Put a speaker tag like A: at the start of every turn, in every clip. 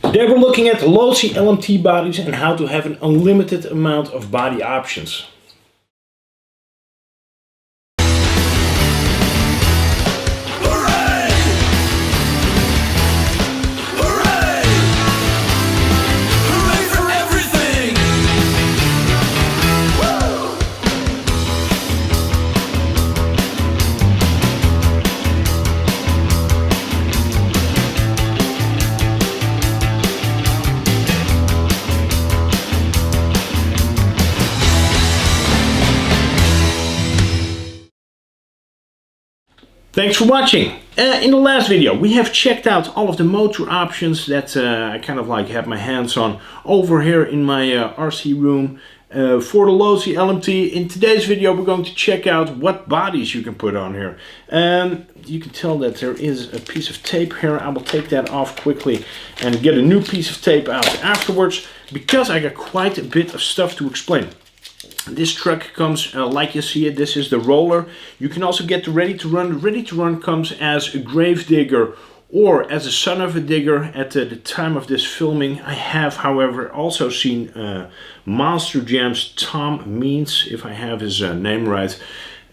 A: Today we're looking at Losi LMT bodies and how to have an unlimited amount of body options. Thanks for watching. In the last video we have checked out all of the motor options that I kind of like have my hands on over here in my RC room for the Losi LMT. In today's video we're going to check out what bodies you can put on here. You can tell that there is a piece of tape here. I will take that off quickly and get a new piece of tape out afterwards, because I got quite a bit of stuff to explain. This truck comes like you see it. This is the roller. You can also get the ready to run. The ready to run comes as a grave digger or as a son of a digger at the time of this filming. I have, however, also seen monsterjam's Tom Means, if I have his name right.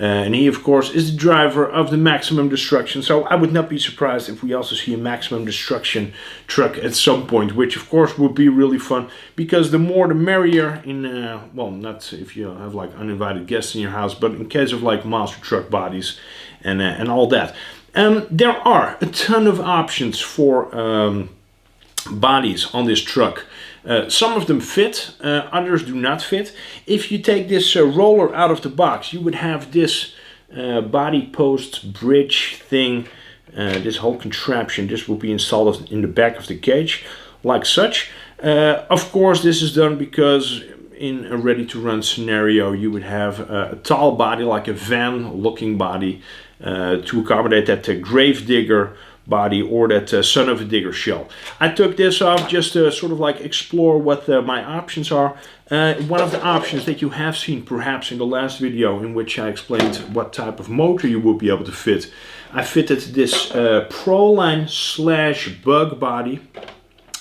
A: And he, of course, is the driver of the Maximum Destruction. So I would not be surprised if we also see a Maximum Destruction truck at some point, which of course would be really fun, because the more the merrier in, well, not if you have like uninvited guests in your house, but in case of like monster truck bodies and all that. There are a ton of options for bodies on this truck. Some of them fit, others do not fit. If you take this roller out of the box, you would have this body post bridge thing, this whole contraption. This will be installed in the back of the cage, like such. Of course, this is done because in a ready-to-run scenario, you would have a tall body, like a van-looking body, to accommodate that grave digger body or that son of a digger shell. I took this off just to sort of like explore what my options are. One of the options that you have seen perhaps in the last video, in which I explained what type of motor you would be able to fit. I fitted this Proline / bug body.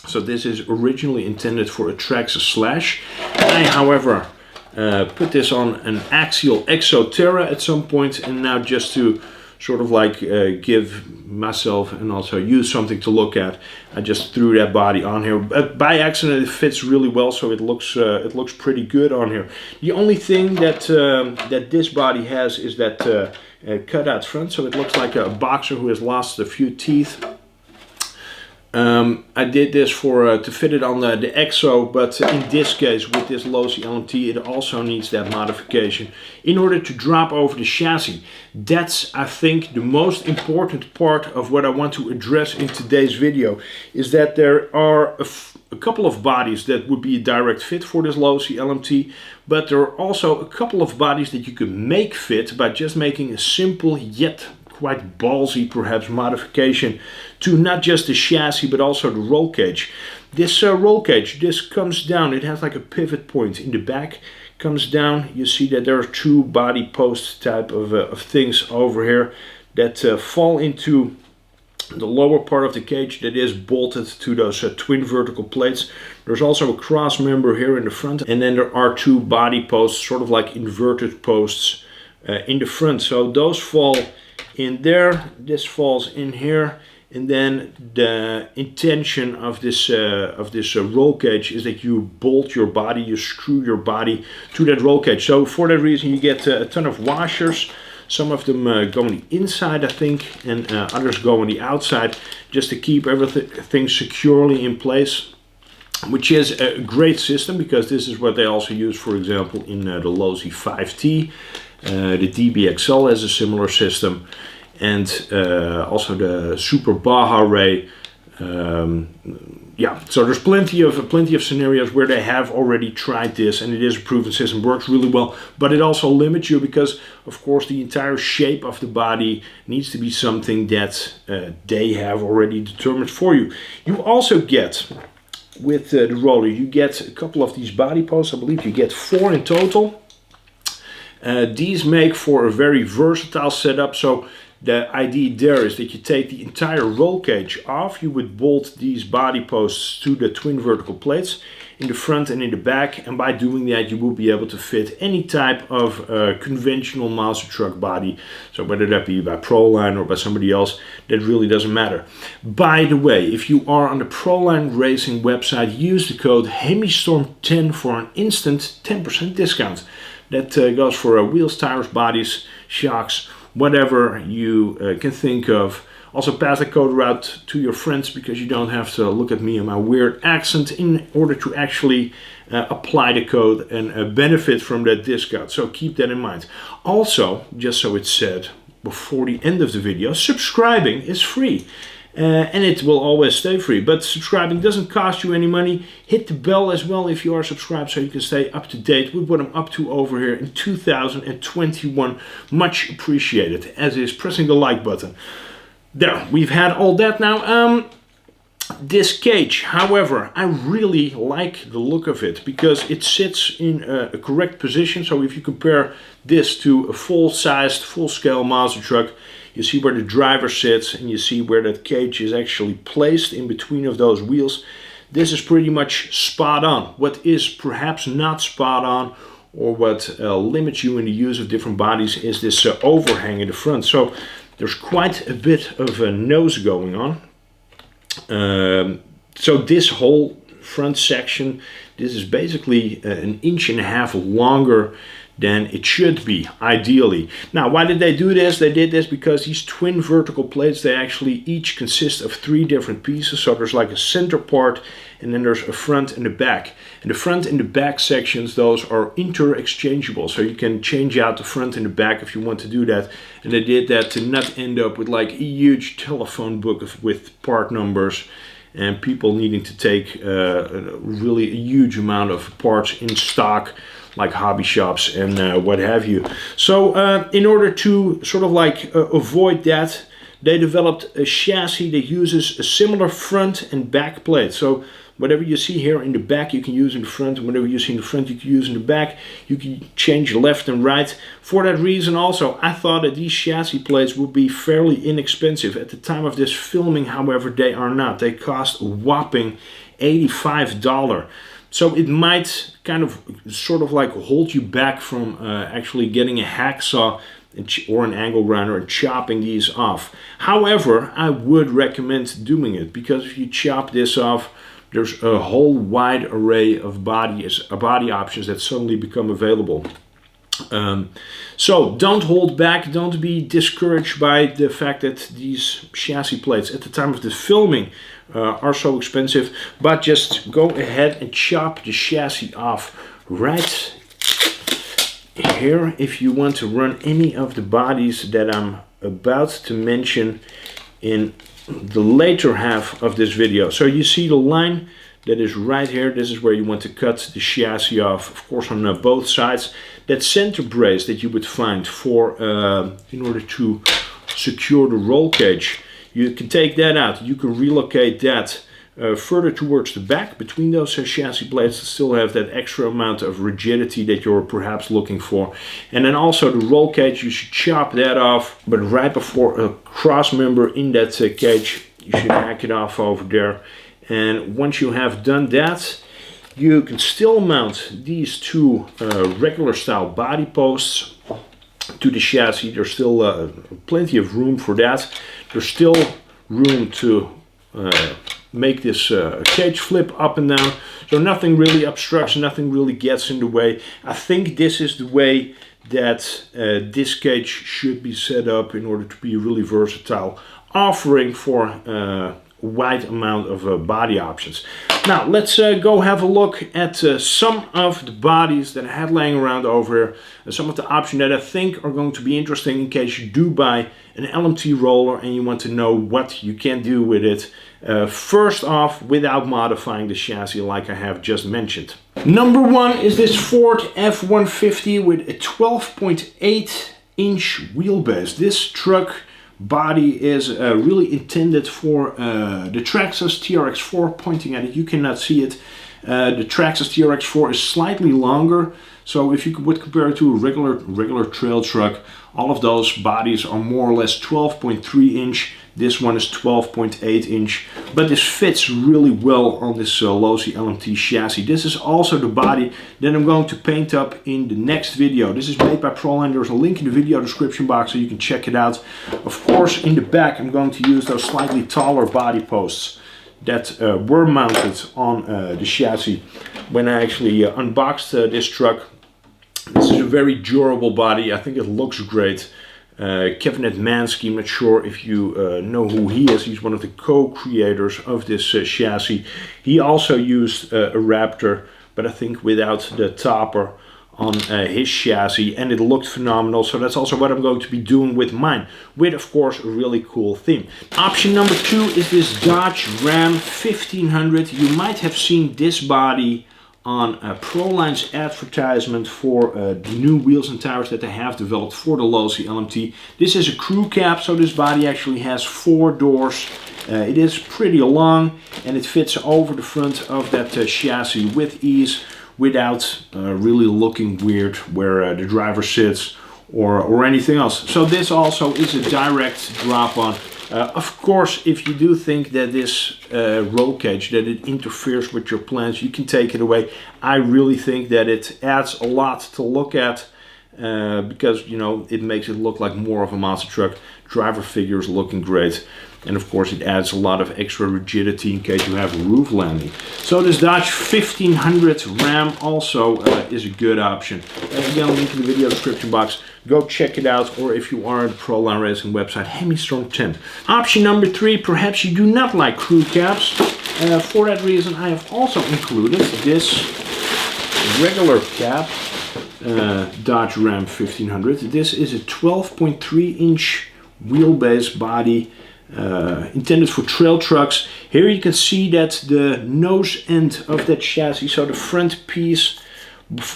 A: So this is originally intended for a Traxxas Slash. I, however, put this on an Axial Exoterra at some point, and now just to sort of like give myself and also you something to look at, I just threw that body on here. By accident it fits really well, so it looks pretty good on here. The only thing that that this body has is that cutout front, so it looks like a boxer who has lost a few teeth. I did this for to fit it on the Exo, but in this case with this Losi LMT it also needs that modification in order to drop over the chassis. That's, I think, the most important part of what I want to address in today's video, is that there are a couple of bodies that would be a direct fit for this Losi LMT, but there are also a couple of bodies that you can make fit by just making a simple yet quite ballsy perhaps modification to not just the chassis but also the roll cage. This roll cage, this comes down, it has like a pivot point in the back, comes down. You see that there are two body post type of things over here that fall into the lower part of the cage that is bolted to those twin vertical plates. There's also a cross member here in the front, and then there are two body posts, sort of like inverted posts in the front. So those fall in there, this falls in here, and then the intention of this roll cage is that you bolt your body, you screw your body to that roll cage. So for that reason you get a ton of washers. Some of them go on the inside, I think, and others go on the outside, just to keep everything securely in place, which is a great system, because this is what they also use, for example, in the Losi 5T. The DBXL has a similar system, and also the Super Baja Ray. Yeah, so there's plenty of scenarios where they have already tried this, and it is a proven system, works really well. But it also limits you because, of course, the entire shape of the body needs to be something that they have already determined for you. You also get, with the roller, you get a couple of these body posts. I believe you get 4 in total. These make for a very versatile setup. So The idea there is that you take the entire roll cage off. You would bolt these body posts to the twin vertical plates in the front and in the back, and by doing that you will be able to fit any type of conventional monster truck body. So whether that be by Proline or by somebody else, that really doesn't matter. By the way, if you are on the Proline Racing website, use the code HemiStorm10 for an instant 10% discount. That goes for wheels, tires, bodies, shocks, whatever you can think of. Also pass the code out to your friends, because you don't have to look at me and my weird accent in order to actually apply the code and benefit from that discount. So keep that in mind. Also, just so it's said before the end of the video, subscribing is free. And it will always stay free, but subscribing doesn't cost you any money. Hit the bell as well if you are subscribed, so you can stay up to date with what I'm up to over here in 2021. Much appreciated, as is pressing the like button. There, we've had all that now. This cage, however, I really like the look of it, because it sits in a correct position. So if you compare this to a full-sized, full-scale monster truck, you see where the driver sits and you see where that cage is actually placed in between of those wheels. This is pretty much spot on. What is perhaps not spot on, or what limits you in the use of different bodies, is this overhang in the front. So there's quite a bit of a nose going on. So this whole front section, this is basically 1.5 inches longer than it should be, ideally. Now, why did they do this? They did this because these twin vertical plates, they actually each consist of 3 different pieces. So there's like a center part, and then there's a front and a back. And the front and the back sections, those are interchangeable. So you can change out the front and the back if you want to do that. And they did that to not end up with like a huge telephone book with part numbers and people needing to take really a huge amount of parts in stock, like hobby shops and what have you. So in order to sort of like avoid that, they developed a chassis that uses a similar front and back plate. So whatever you see here in the back, you can use in the front, and whatever you see in the front, you can use in the back. You can change left and right. For that reason also, I thought that these chassis plates would be fairly inexpensive. At the time of this filming, however, they are not. They cost a whopping $85. So it might kind of sort of like hold you back from actually getting a hacksaw or an angle grinder and chopping these off. However, I would recommend doing it, because if you chop this off, there's a whole wide array of body options that suddenly become available. So don't hold back, don't be discouraged by the fact that these chassis plates at the time of the filming are so expensive, but just go ahead and chop the chassis off right here if you want to run any of the bodies that I'm about to mention in the later half of this video. So you see the line that is right here. This is where you want to cut the chassis off, of course, on both sides. That center brace that you would find for in order to secure the roll cage, you can take that out. You can relocate that further towards the back between those chassis plates to still have that extra amount of rigidity that you're perhaps looking for. And then also the roll cage, you should chop that off, but right before a cross member in that cage, you should hack it off over there. And once you have done that, you can still mount these 2 regular style body posts to the chassis. There's still plenty of room for that. There's still room to make this cage flip up and down. So nothing really obstructs, nothing really gets in the way. I think this is the way that this cage should be set up in order to be really versatile, offering for wide amount of body options. Now let's go have a look at some of the bodies that I had laying around over here, and some of the options that I think are going to be interesting in case you do buy an LMT roller and you want to know what you can do with it. First off, without modifying the chassis like I have just mentioned. Number 1 is this Ford F-150 with a 12.8 inch wheelbase. This truck body is really intended for the Traxxas TRX4. Pointing at it, you cannot see it. The Traxxas TRX4 is slightly longer, so if you would compare it to a regular trail truck, all of those bodies are more or less 12.3 inch. This one is 12.8 inch, but this fits really well on this Losi LMT chassis. This is also the body that I'm going to paint up in the next video. This is made by Proline. There's a link in the video description box so you can check it out. Of course, in the back I'm going to use those slightly taller body posts that were mounted on the chassis when I actually unboxed this truck. This is a very durable body. I think it looks great. Kevin Mansky, I'm not sure if you know who he is. He's one of the co-creators of this chassis. He also used a Raptor, but I think without the topper on his chassis, and it looked phenomenal. So that's also what I'm going to be doing with mine, with of course a really cool theme. Option number 2 is this Dodge Ram 1500. You might have seen this body on Proline's advertisement for the new wheels and tires that they have developed for the Losi LMT. This is a crew cab, so this body actually has 4 doors. It is pretty long and it fits over the front of that chassis with ease, without really looking weird where the driver sits or anything else. So this also is a direct drop on. Of course, if you do think that this roll cage, that it interferes with your plans, you can take it away. I really think that it adds a lot to look at because, you know, it makes it look like more of a monster truck. Driver figure is looking great. And of course it adds a lot of extra rigidity in case you have a roof landing. So this Dodge 1500 Ram also is a good option. Again, link in the video description box. Go check it out, or if you are at the Proline Racing website, HemiStorm 10. Option number 3, perhaps you do not like crew cabs. For that reason, I have also included this regular cab, Dodge Ram 1500. This is a 12.3 inch wheelbase body, intended for trail trucks. Here you can see that the nose end of that chassis, so the front piece,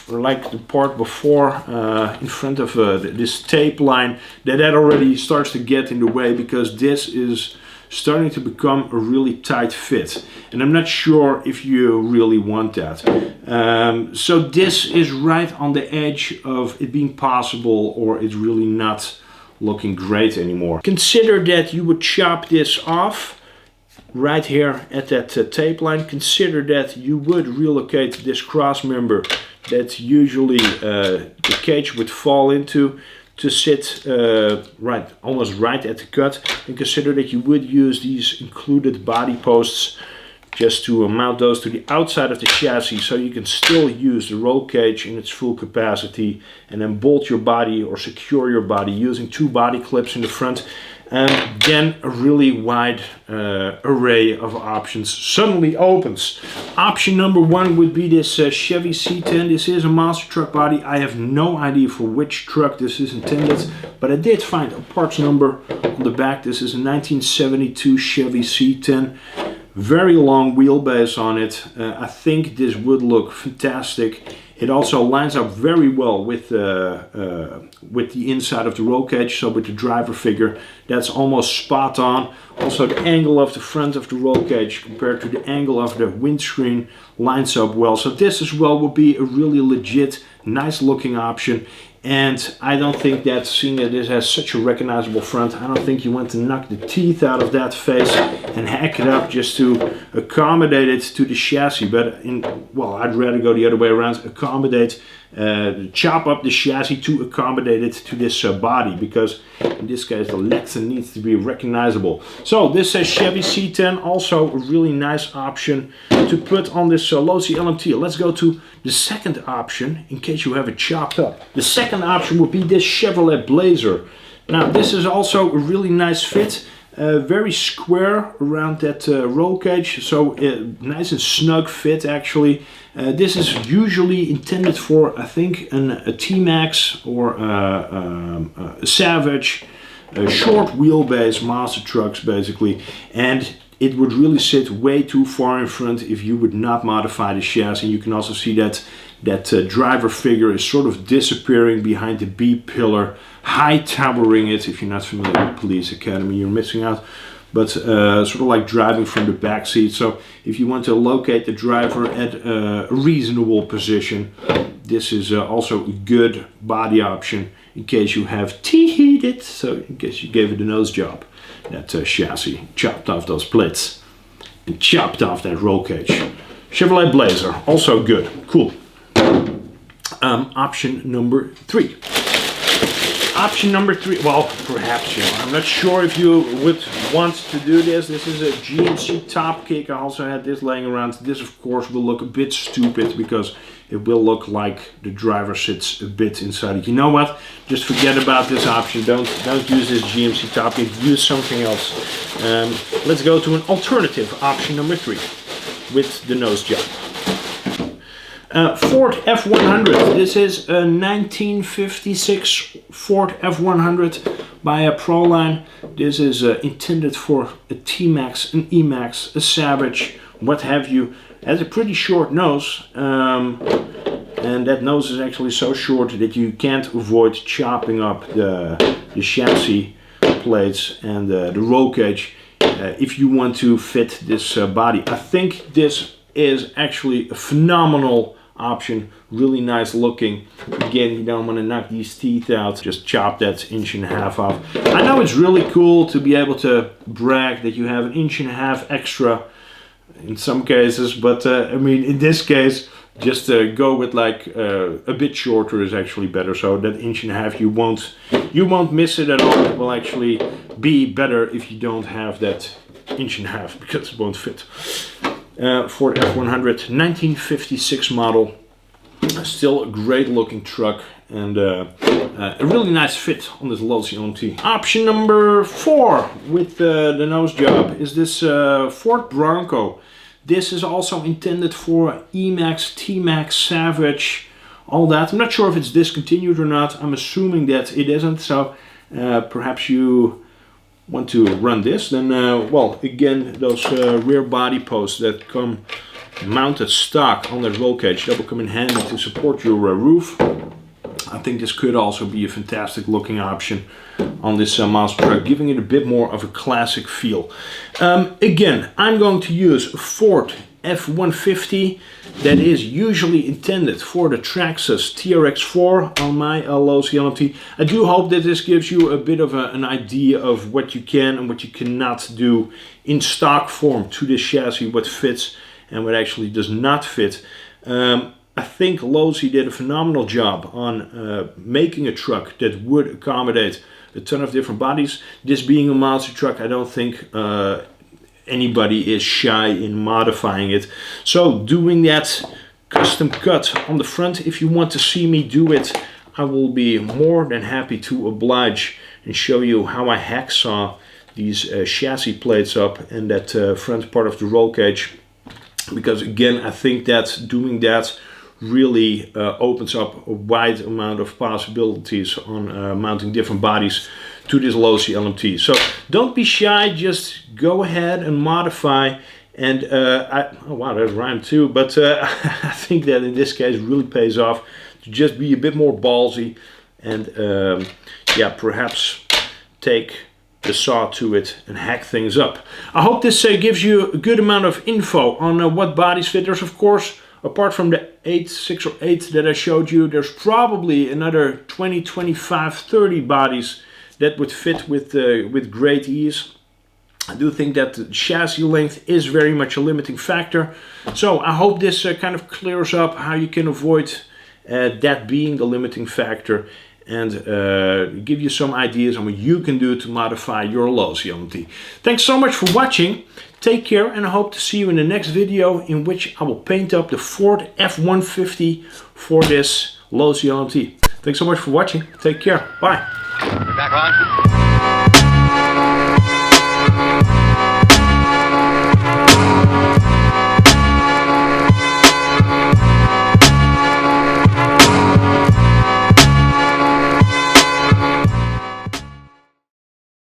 A: like the part before in front of this tape line, that already starts to get in the way because this is starting to become a really tight fit, and I'm not sure if you really want that. So this is right on the edge of it being possible, or it's really not looking great anymore. Consider that you would chop this off right here at that tape line. Consider that you would relocate this cross member that usually the cage would fall into to sit almost right at the cut, and consider that you would use these included body posts just to mount those to the outside of the chassis, so you can still use the roll cage in its full capacity, and then bolt your body or secure your body using 2 body clips in the front. And then a really wide array of options suddenly opens. Option number 1 would be this Chevy C10. This is a monster truck body. I have no idea for which truck this is intended, but I did find a parts number on the back. This is a 1972 Chevy C10. Very long wheelbase on it. I think this would look fantastic. It also lines up very well with the inside of the roll cage, so with the driver figure, that's almost spot on. Also the angle of the front of the roll cage compared to the angle of the windscreen lines up well. So this as well would be a really legit, nice looking option. And I don't think that, seeing that this has such a recognizable front, I don't think you want to knock the teeth out of that face and hack it up just to accommodate it to the chassis. But well, I'd rather go the other way around, chop up the chassis to accommodate it to this body, because in this case the Lexan needs to be recognizable. So this says Chevy C10, also a really nice option to put on this Losi LMT. Let's go to the second option in case you have it chopped up. The second option would be this Chevrolet Blazer. Now this is also a really nice fit. Very square around that roll cage, so nice and snug fit actually. This is usually intended for, I think, a T-Max or a Savage, short wheelbase monster trucks basically, and it would really sit way too far in front if you would not modify the chassis. You can also see that driver figure is sort of disappearing behind the B pillar, high towering it. If you're not familiar with Police Academy, you're missing out. but sort of like driving from the back seat. So if you want to locate the driver at a reasonable position, this is also a good body option in case you have T-heat it, so in case you gave it a nose job. That chassis chopped off those plates and chopped off that roll cage. Chevrolet Blazer, also good, cool. Option number 3. Option number 3, well, perhaps, you know, I'm not sure if you would want to do this. This is a GMC top kick. I also had this laying around. This, of course, will look a bit stupid because it will look like the driver sits a bit inside it. You know what? Just forget about this option. Don't use this GMC top kick. Use something else. Let's go to an alternative, option number 3, with the nose job. Ford F100. This is a 1956 Ford F100 by a Proline. This is intended for a T-Max, an E-Max, a Savage, what have you. It has a pretty short nose, and that nose is actually so short that you can't avoid chopping up the chassis plates and the roll cage if you want to fit this body. I think this is actually a phenomenal option, really nice looking. Again, you don't want to knock these teeth out, just chop that 1.5 inches off. I know it's really cool to be able to brag that you have 1.5 inches extra in some cases, but I mean, in this case, just go with like a bit shorter is actually better. So that 1.5 inches, you won't miss it at all. It will actually be better if you don't have that 1.5 inches because it won't fit. Ford F100 1956 model, still a great looking truck, and a really nice fit on this Losi LMT. Option number 4 with the nose job is this Ford Bronco. This is also intended for E-Max, T-Max, Savage, all that. I'm not sure if it's discontinued or not. I'm assuming that it isn't, so perhaps you want to run this, then well, again, those rear body posts that come mounted stock on that roll cage, that will come in handy to support your roof. I think this could also be a fantastic looking option on this monster truck, giving it a bit more of a classic feel. Again, I'm going to use a Ford F-150 that is usually intended for the Traxxas TRX4 on my Losi LMT. I do hope that this gives you a bit of an idea of what you can and what you cannot do in stock form to this chassis, what fits and what actually does not fit. I think Losi did a phenomenal job on making a truck that would accommodate a ton of different bodies. This being a monster truck, I don't think anybody is shy in modifying it. So doing that custom cut on the front, if you want to see me do it, I will be more than happy to oblige and show you how I hacksaw these chassis plates up and that front part of the roll cage. Because again, I think that doing that really opens up a wide amount of possibilities on mounting different bodies to this Losi LMT. So don't be shy, just go ahead and modify. And oh wow, that rhymed too, but I think that in this case really pays off to just be a bit more ballsy and yeah, perhaps take the saw to it and hack things up. I hope this gives you a good amount of info on what bodies fit. There's of course, apart from the 6 or 8 that I showed you, there's probably another 20, 25, 30 bodies that would fit with great ease. I do think that the chassis length is very much a limiting factor. So I hope this kind of clears up how you can avoid that being the limiting factor, and give you some ideas on what you can do to modify your Losi LMT. Thanks so much for watching. Take care, and I hope to see you in the next video in which I will paint up the Ford F-150 for this Losi LMT. Thanks so much for watching. Take care. Bye.
B: We're back on.